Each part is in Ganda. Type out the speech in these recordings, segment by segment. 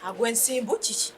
Agwensimbu kiki?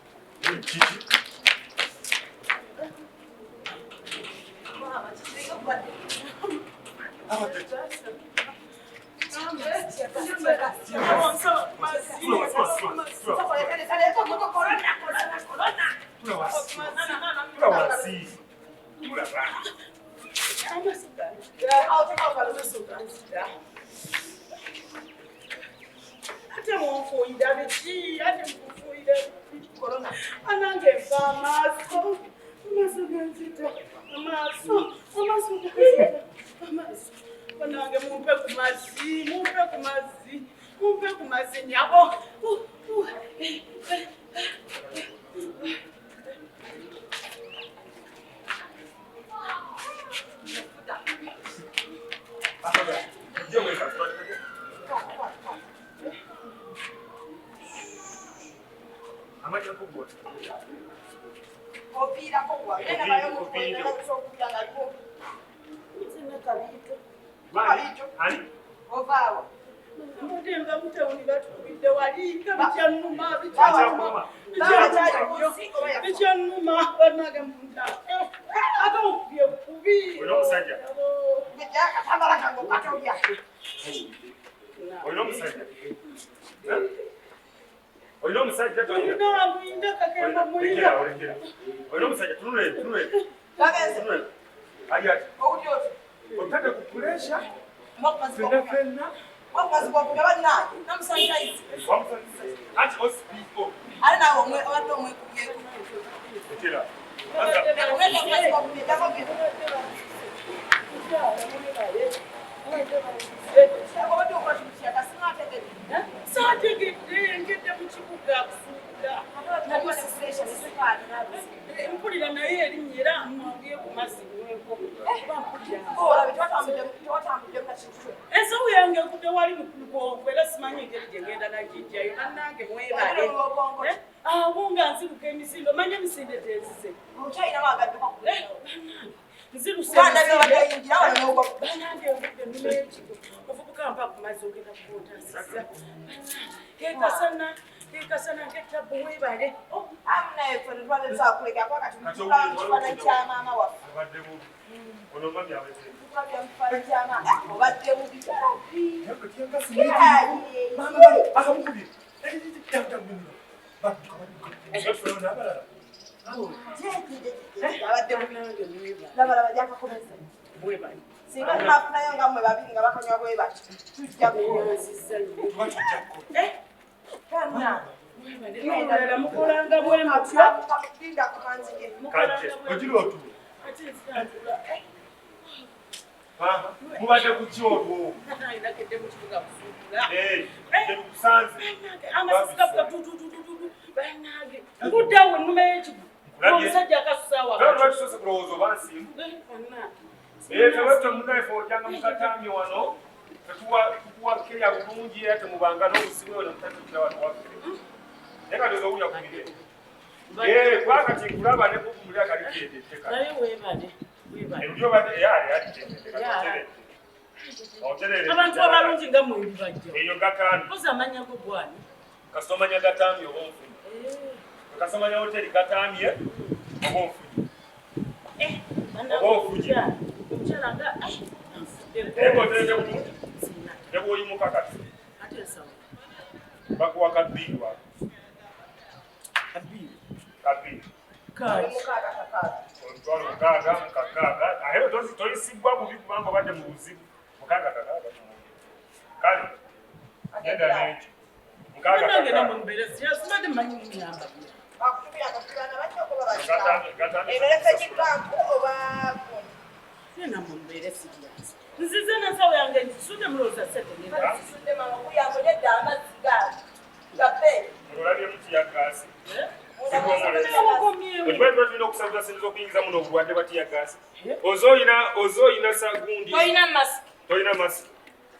Ozoina sagundi. Toina mask.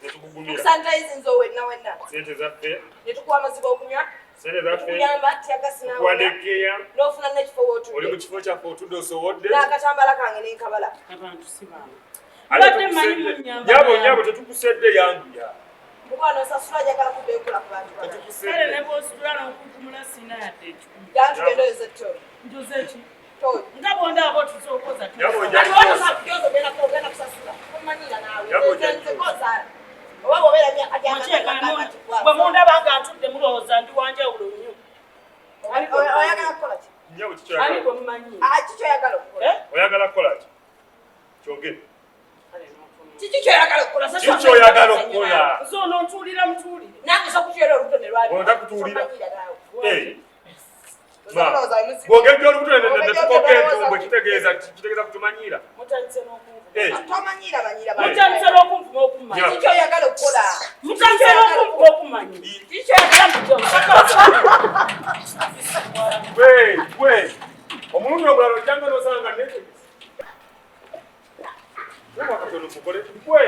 Netukugumira. Sanitize nzo wenna. Sente zaffe. Netukuwa amazigo okunywa. Sente zaffe. Kuyamba tyagasi nawe. Kuwadekeya. N'ofuna n'ekifo w'otudde. Oli mu kifo kyaffe otudde osowodde. N'akatambala kange n'enkabala. Abantu si bantu. Nyabo tetukusedde yanguya. Mubano sasula jagala kubekula ku bantu. Kale ne bw'ositula n'okunkumula sina yadde ekikumi. Gantu gendoze to. Njoze ki? To. Nga bw'ondaba otusokoza tu. Yabo Kati wano sakyozo bena ko bena kusasula. Komanyira nawe. Nze koza. Oba bobera myaka gy'amaka. Bwe mundaba nga ntudde mulowooza ndi wanjawulo nnyo. Oyagala kukola ki? Nyawo Ani kikyagala. gwe mumanyi? Kiki oyagala okukola? Oyagala kukola ki? Kyogere. Kiki kyoyagala okukola? Kiki oyagala okukola? Nze ono ntuulira mutuulire. Nange sokutuyola olutonde lwali. Bonda kutuulira. Eh. Bwogera Bwogejja olubuto ne tukoka entumbwe kitegeeza kutumanyira. Mutandise n'okunvuma. tomanyira banyira Mutandise n'okunvuma okumanya. kiki oyagala okukola Mutandise n'okunvuma okumanya. kiki oyagala Gwe omulundi omulala ojjanga n'osanga netegesi. Gwe